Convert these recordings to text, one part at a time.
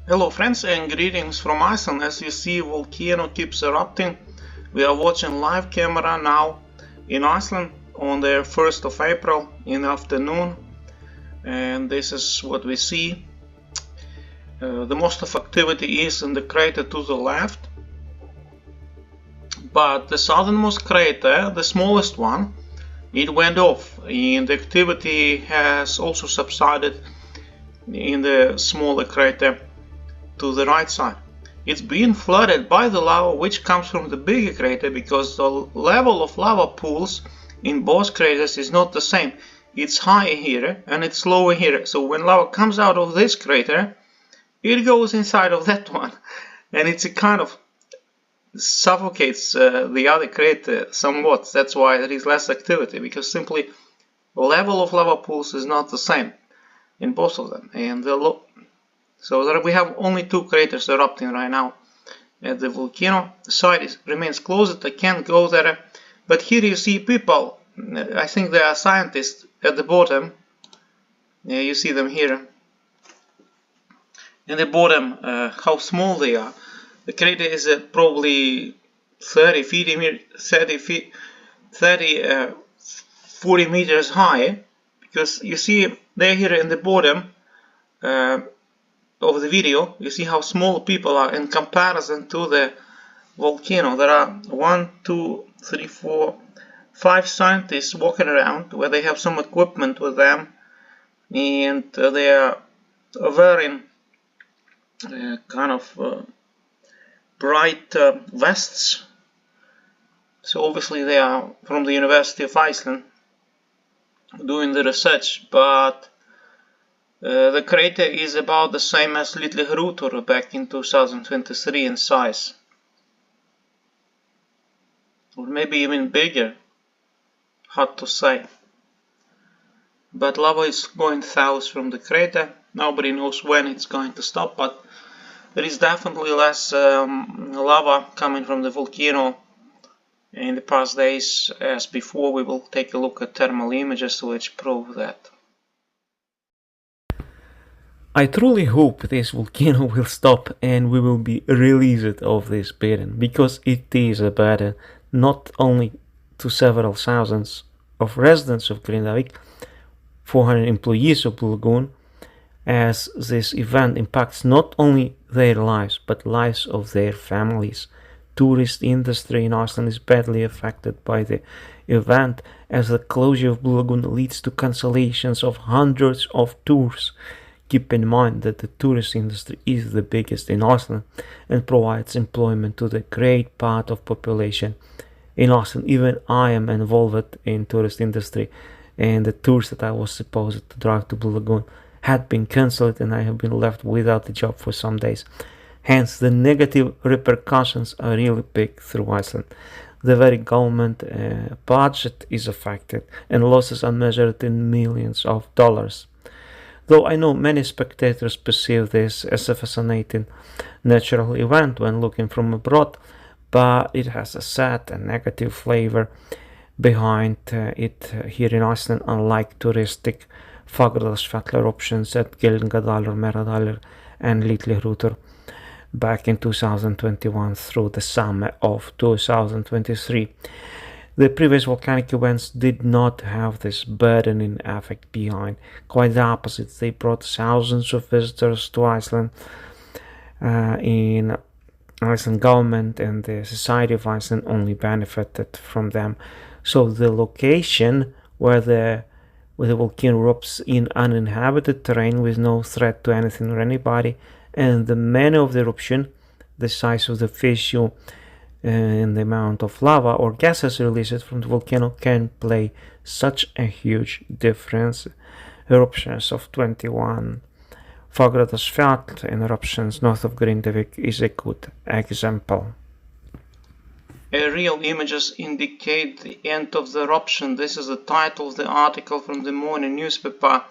Hello friends and greetings from Iceland. As you see, volcano keeps erupting. We are watching live camera now in Iceland on the 1st of April in the afternoon, and this is what we see. The most of activity is in the crater to the left, but the southernmost crater, the smallest one, it went off, and the activity has also subsided in the smaller crater to the right side. It's being flooded by the lava which comes from the bigger crater, because the level of lava pools in both craters is not the same. It's higher here and it's lower here. So when lava comes out of this crater, it goes inside of that one, and it's a kind of suffocates the other crater somewhat. That's why there is less activity, because simply the level of lava pools is not the same in both of them. And so there we have only two craters erupting right now at the volcano. The site remains closed. I can't go there, but here you see people. I think they are scientists at the bottom. Yeah, you see them here in the bottom, how small they are. The crater is probably 40 meters high, because you see they're here in the bottom of the video. You see how small people are in comparison to the volcano. There are 1, 2, 3, 4, 5 scientists walking around where they have some equipment with them, and they are wearing kind of bright vests. So obviously they are from the University of Iceland doing the research, but the crater is about the same as LingER back in 2023 in size, or maybe even bigger, hard to say. But lava is going south from the crater. Nobody knows when it's going to stop, but there is definitely less lava coming from the volcano in the past days as before. We will take a look at thermal images which prove that. I truly hope this volcano will stop and we will be released of this burden, because it is a burden not only to several thousands of residents of Grindavik, 400 employees of Lagoon, as this event impacts not only their lives but lives of their families. Tourist industry in Iceland is badly affected by the event, as the closure of Blue Lagoon leads to cancellations of hundreds of tours. Keep in mind that the tourist industry is the biggest in Iceland and provides employment to the great part of population in Iceland. Even I am involved in tourist industry, and the tours that I was supposed to drive to Blue Lagoon had been cancelled, and I have been left without a job for some days. Hence, the negative repercussions are really big through Iceland. The very government budget is affected, and losses are measured in millions of dollars. Though I know many spectators perceive this as a fascinating natural event when looking from abroad, but it has a sad and negative flavor behind it here in Iceland, unlike touristic Fagradalsfjall eruptions at Gyllingadalur, Merðardalur and LingER back in 2021 through the summer of 2023. The previous volcanic events did not have this burdening effect behind. Quite the opposite, they brought thousands of visitors to Iceland. In Iceland government and the society of Iceland only benefited from them. So the location where the volcano erupts in uninhabited terrain with no threat to anything or anybody, and the manner of the eruption, the size of the fissure, and the amount of lava or gases released from the volcano can play such a huge difference. Eruptions of 21 Fagradalsfjall and eruptions north of Grindavik is a good example. Aerial images indicate the end of the eruption. This is the title of the article from the morning newspaper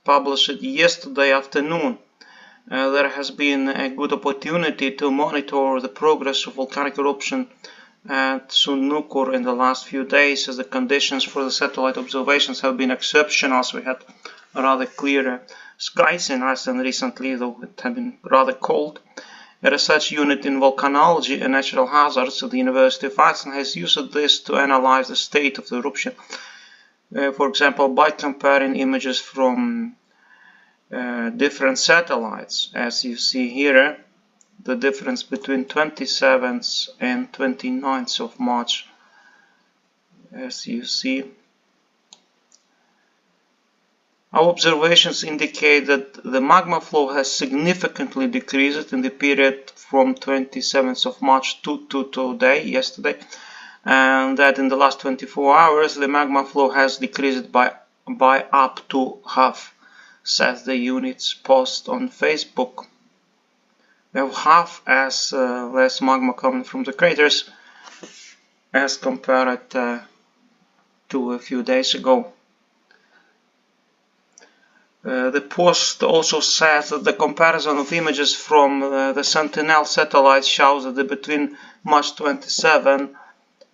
published yesterday afternoon. There has been a good opportunity to monitor the progress of volcanic eruption at Sundhnukur in the last few days, as the conditions for the satellite observations have been exceptional. As we had rather clear skies in Iceland recently, though it had been rather cold. A research unit in volcanology and natural hazards at the University of Iceland has used this to analyze the state of the eruption. For example, by comparing images from different satellites. As you see here, the difference between 27th and 29th of March. As you see, our observations indicate that the magma flow has significantly decreased in the period from 27th of March to today, yesterday, and that in the last 24 hours the magma flow has decreased by up to half, says the unit's post on Facebook. We have half as less magma coming from the craters as compared to a few days ago. The post also says that the comparison of images from the Sentinel satellite shows that between March 27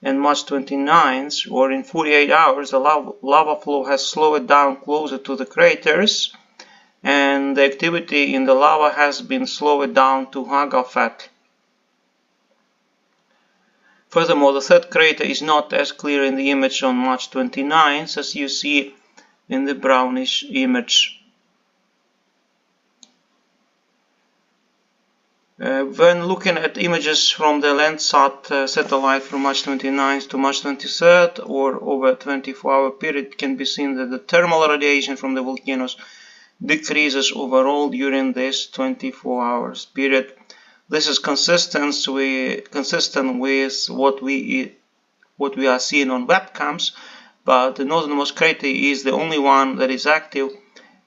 and March 29, or in 48 hours, the lava flow has slowed down closer to the craters, and the activity in the lava has been slowed down to Hagafell. Furthermore, the third crater is not as clear in the image on March 29 as you see in the brownish image. When looking at images from the Landsat satellite from March 29th to March 23rd, or over a 24-hour period, it can be seen that the thermal radiation from the volcanoes decreases overall during this 24 hours period. This is consistent with what we are seeing on webcams, but the northernmost crater is the only one that is active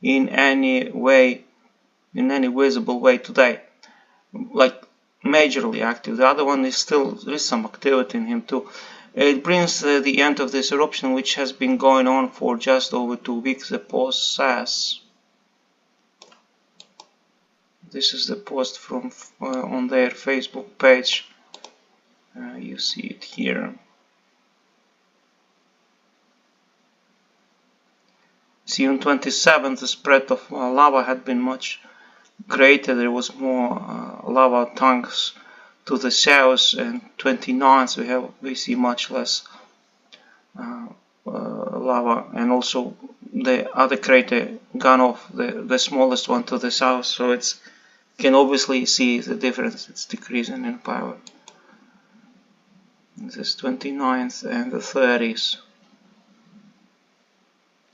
in any visible way today, like majorly active. The other one is there is some activity in him too. It brings the end of this eruption, which has been going on for just over 2 weeks, the post says. This is the post from on their Facebook page. You see it here. See, on 27th, the spread of lava had been much greater. There was more lava tongues to the south, and 29th we see much less lava, and also the other crater gone off, the smallest one to the south, so it's can obviously see the difference. It's decreasing in power. This 29th and the 30s.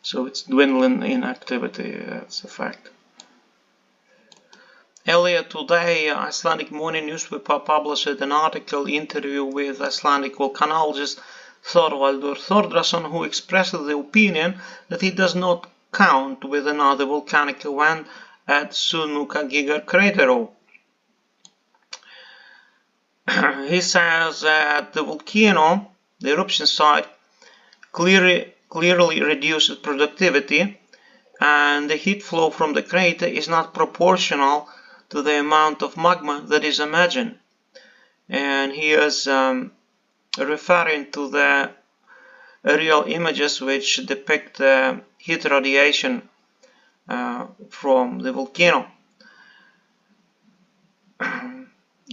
So it's dwindling in activity, that's a fact. Earlier today, Icelandic morning newspaper published an interview with Icelandic volcanologist Þorvaldur Þórðarson, who expressed the opinion that he does not count with another volcanic event at Sundhnukur crater. He says that the volcano, the eruption site, clearly reduces productivity, and the heat flow from the crater is not proportional to the amount of magma that is emerging. And he is referring to the aerial images which depict the heat radiation from the volcano.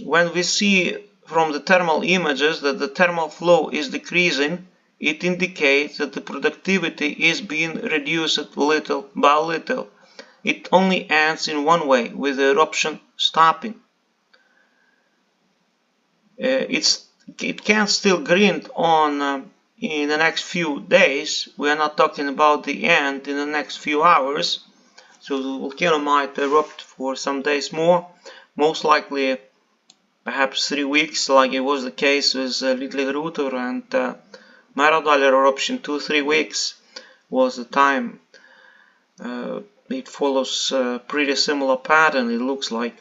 When we see from the thermal images that the thermal flow is decreasing, it indicates that the productivity is being reduced little by little. It only ends in one way, with the eruption stopping. It can still grind on in the next few days. We are not talking about the end in the next few hours. So the volcano might erupt for some days more, most likely perhaps 3 weeks, like it was the case with Linger and Maradal eruption. 2-3 weeks was the time. It follows a pretty similar pattern, it looks like.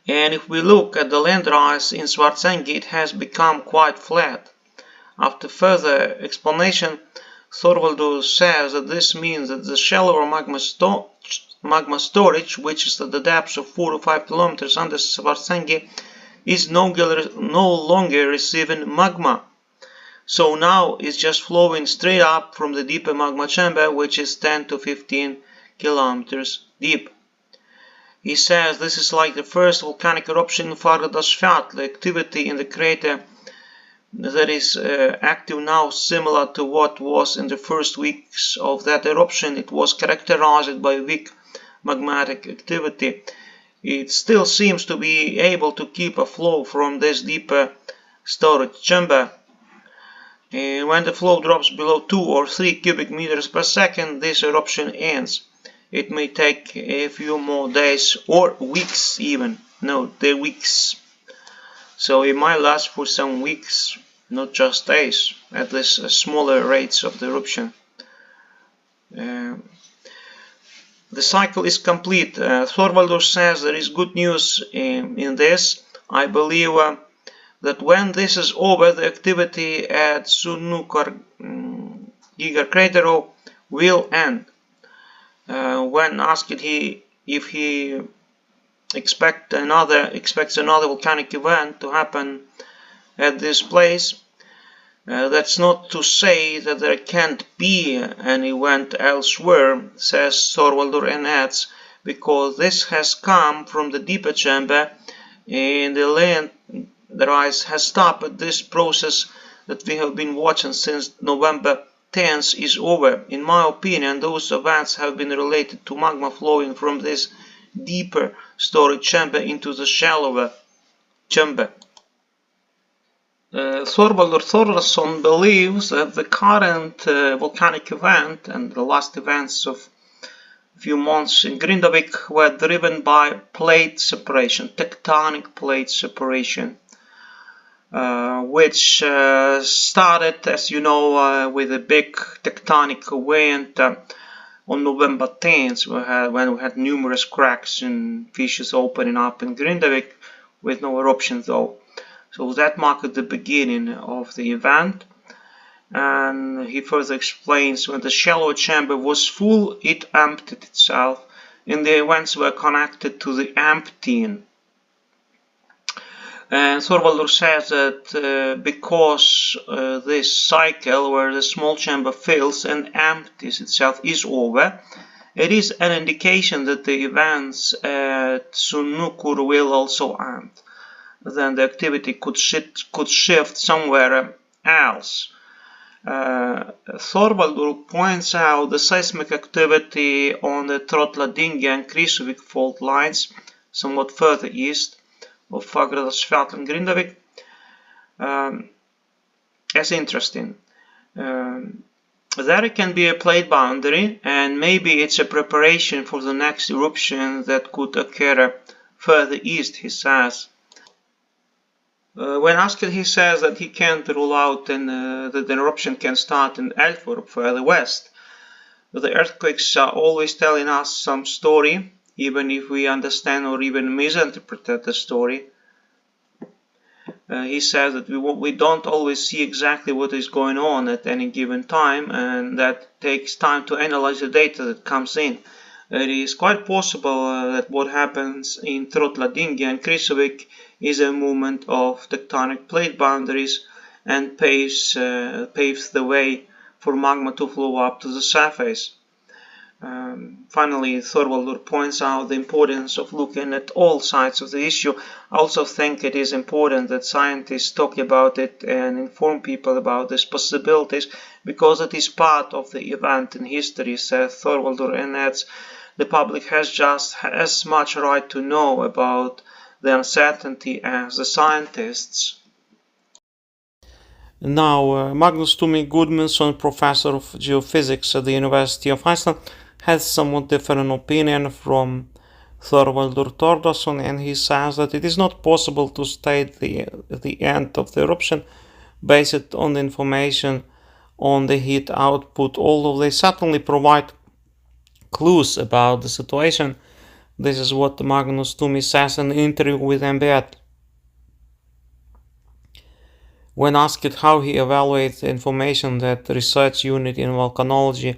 And if we look at the land rise in Svartsengi, it has become quite flat. After further explanation, Þorvaldur says that this means that the shallower magma storage, which is at the depth of 4 to 5 kilometers under Svartsengi, is no longer receiving magma. So now it's just flowing straight up from the deeper magma chamber, which is 10 to 15 kilometers deep. He says this is like the first volcanic eruption in FYRIR. The activity in the crater that is active now, similar to what was in the first weeks of that eruption. It was characterized by weak magmatic activity. It still seems to be able to keep a flow from this deeper storage chamber. And when the flow drops below 2 or 3 cubic meters per second, this eruption ends. It may take a few more days or weeks even. No, they're weeks. So it might last for some weeks, not just days, at this smaller rates of the eruption. The cycle is complete. Þorvaldur says there is good news in this. I believe that when this is over, the activity at Sundhnukur Giga crater will end. When asked if he expects another volcanic event to happen at this place, that's not to say that there can't be an event elsewhere, says Þorvaldur, and adds, because this has come from the deeper chamber and the land rise has stopped. This process that we have been watching since November 10th is over. In my opinion, those events have been related to magma flowing from this deeper storage chamber into the shallower chamber. Þorvaldur Þórðarson believes that the current volcanic event and the last events of a few months in Grindavik were driven by plate separation, tectonic plate separation, which started, as you know, with a big tectonic event on November 10th, when we had numerous cracks and fissures opening up in Grindavik with no eruption though. So that marked the beginning of the event. And he further explains, when the shallow chamber was full, it emptied itself, and the events were connected to the emptying. And Þorvaldur says that because this cycle where the small chamber fills and empties itself is over, it is an indication that the events at Sundhnukur will also end. Then the activity could shift somewhere else. Þorvaldur points out the seismic activity on the Trölladingi and Krysuvik fault lines, somewhat further east of Fagradalsfjall and Grindavik, as interesting. There can be a plate boundary, and maybe it's a preparation for the next eruption that could occur further east, he says. When asked, he says that he can't rule out that the eruption can start in Eldgos further west. The earthquakes are always telling us some story, even if we understand or even misinterpret the story. He says that we don't always see exactly what is going on at any given time, and that takes time to analyze the data that comes in. It is quite possible that what happens in Trölladingi and Krysuvik is a movement of tectonic plate boundaries and paves the way for magma to flow up to the surface. Finally, Þorvaldur points out the importance of looking at all sides of the issue. I also think it is important that scientists talk about it and inform people about these possibilities, because it is part of the event in history, says Þorvaldur, and adds, the public has just as much right to know about the uncertainty as the scientists. Now, Magnus Tumi Gudmundsson, professor of geophysics at the University of Iceland, has somewhat different opinion from Þorvaldur Þórðarson, and he says that it is not possible to state the end of the eruption based on the information on the heat output, although they certainly provide clues about the situation. This is what Magnus Tumi says in an interview with MBL. When asked how he evaluates the information that the research unit in volcanology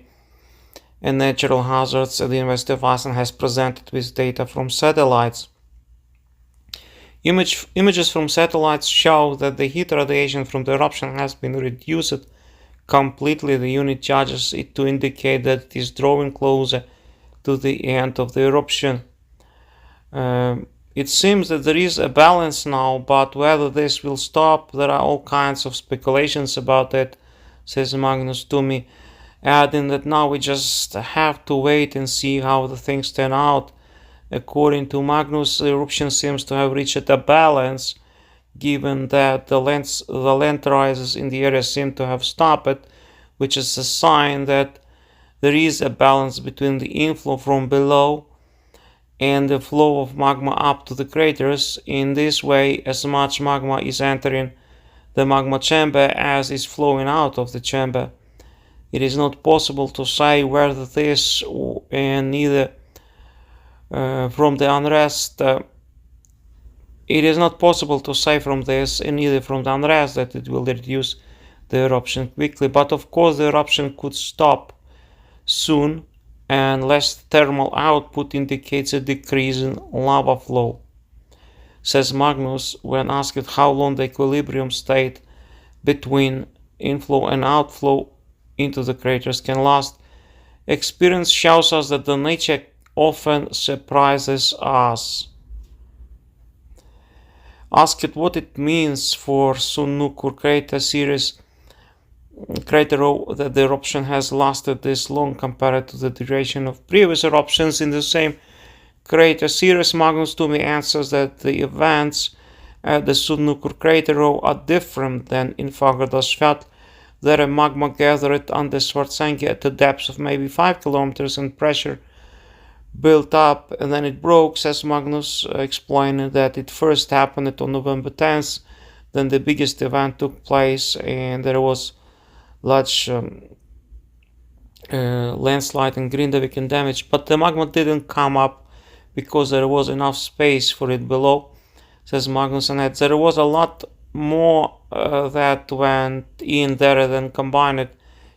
and natural hazards at the University of Iceland has presented with data from satellites. Images from satellites show that the heat radiation from the eruption has been reduced completely. The unit judges it to indicate that it is drawing closer to the end of the eruption. It seems that there is a balance now, but whether this will stop, there are all kinds of speculations about it, says Magnus Tumi, adding that now we just have to wait and see how the things turn out. According to Magnus, the eruption seems to have reached a balance, given that the land rises in the area seem to have stopped, which is a sign that there is a balance between the inflow from below and the flow of magma up to the craters. In this way, as much magma is entering the magma chamber as is flowing out of the chamber. It is not possible to say whether this and neither from the unrest it is not possible to say from this and neither from the unrest that it will reduce the eruption quickly, but of course the eruption could stop soon, and less thermal output indicates a decrease in lava flow, says Magnus when asked how long the equilibrium state between inflow and outflow into the craters can last. Experience shows us that the nature often surprises us. Asked what it means for Sundhnukur crater series that the eruption has lasted this long compared to the duration of previous eruptions in the same crater series, Magnus Tumi answers that the events at the Sundhnukur crater are different than in Fagradalsfjall. There magma gathered under Svartsengi at a depth of maybe 5 kilometers and pressure built up and then it broke, says Magnus, explaining that it first happened on November 10th, then the biggest event took place and there was large landslide in Grindavik and damage, but the magma didn't come up because there was enough space for it below, says Magnus, and there was a lot more that went in there than combined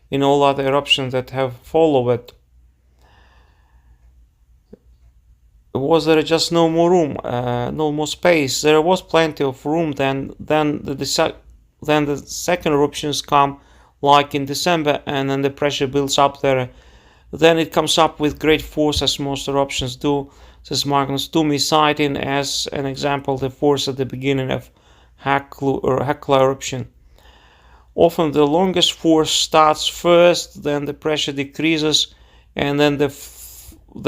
in all other eruptions that have followed. Was there just no more room, no more space? There was plenty of room. Then the second eruptions come, like in December, and then the pressure builds up there. Then it comes up with great force, as most eruptions do, says Magnus Tumi, citing as an example the force at the beginning of Hekla eruption. Often the longest force starts first, then the pressure decreases, and then the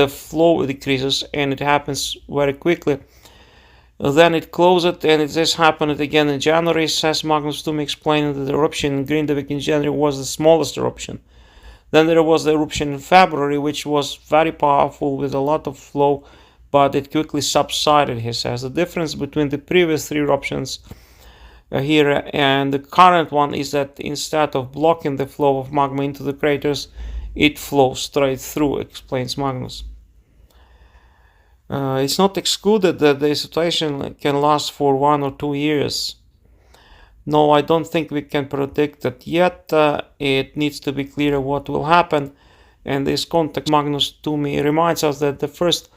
flow decreases, and it happens very quickly. Then it closed, and this happened again in January, says Magnus Tumi, explaining that the eruption in Grindavik in January was the smallest eruption. Then there was the eruption in February, which was very powerful with a lot of flow, but it quickly subsided, he says. The difference between the previous three eruptions here and the current one is that instead of blocking the flow of magma into the craters, it flows straight through, explains Magnus. It's not excluded that the situation can last for 1 or 2 years. No, I don't think we can predict that yet. It needs to be clear what will happen. In this context, Magnus Tumi reminds us that the first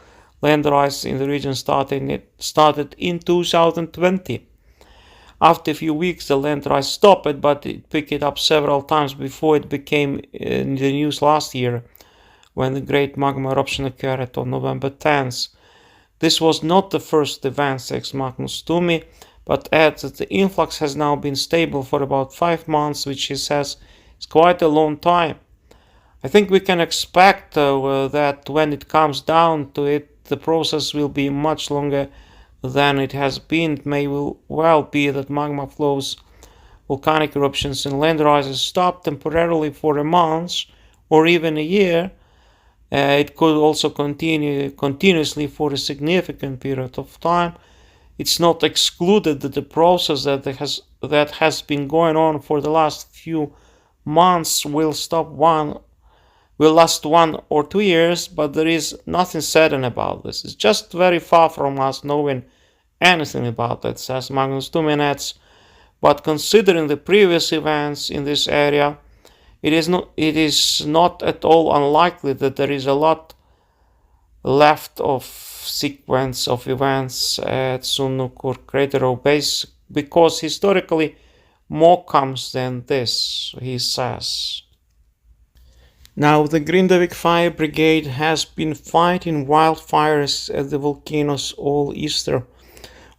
land rise in the region started in 2020. After a few weeks, the land rise stopped, but it picked it up several times before it became in the news last year, when the great magma eruption occurred on November 10th. This was not the first event, says Magnus Tumi, but adds that the influx has now been stable for about 5 months, which he says is quite a long time. I think we can expect that when it comes down to it, the process will be much longer than it has been. It may well be that magma flows, volcanic eruptions and land rises stop temporarily for a month or even a year. It could also continue continuously for a significant period of time. It's not excluded that the process that has been going on for the last few months will last 1 or 2 years, but there is nothing certain about this. It's just very far from us knowing anything about that, says Magnus Tumi, and adds, But considering the previous events in this area, it is not at all unlikely that there is a lot left of sequence of events at Sundhnukur crater or base, because historically more comes than this, he says. Now, the Grindavik Fire Brigade has been fighting wildfires at the volcanoes all Easter.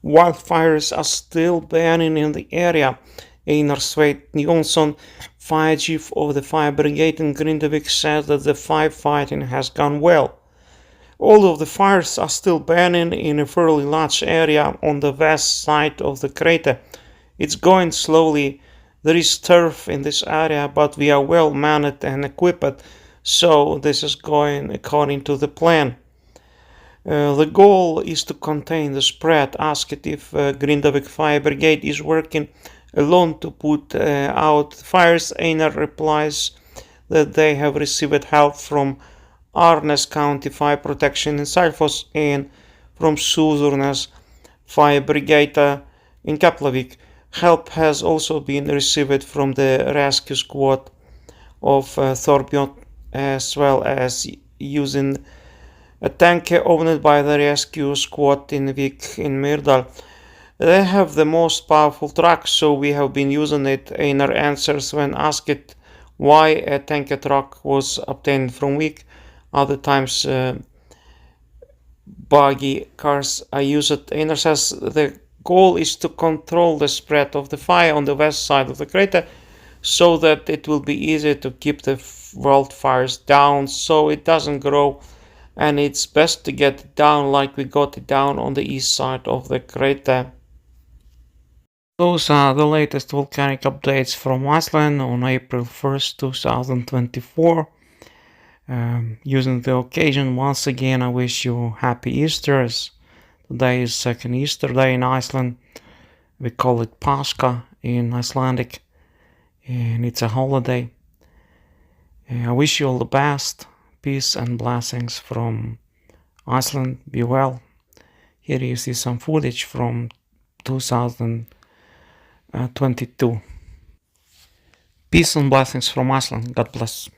Wildfires are still burning in the area. Einar Sveit Jonsson, fire chief of the fire brigade in Grindavik, said that the firefighting has gone well. All of the fires are still burning in a fairly large area on the west side of the crater. It's going slowly. There is turf in this area, but we are well manned and equipped, so this is going according to the plan. The goal is to contain the spread. Asked if Grindavik Fire Brigade is working alone to put out fires, Einar replies that they have received help from Arnes County Fire Protection in Selfoss and from Suðurnes Fire Brigade in Keflavik. Help has also been received from the rescue squad of Thorbjörn, as well as using a tank owned by the rescue squad in Vik in Myrdal. They have the most powerful truck, so we have been using it, Einar answers when asked why a tank truck was obtained from Vik. Other times buggy cars are used. Einar says the goal is to control the spread of the fire on the west side of the crater so that it will be easy to keep the wildfires down so it doesn't grow, and it's best to get it down like we got it down on the east side of the crater. Those are the latest volcanic updates from Iceland on April 1st, 2024. Using the occasion, once again, I wish you happy Easters. Today is second Easter day in Iceland. We call it Pascha in Icelandic, and it's a holiday. I wish you all the best. Peace and blessings from Iceland. Be well. Here you see some footage from 2022. Peace and blessings from Iceland. God bless.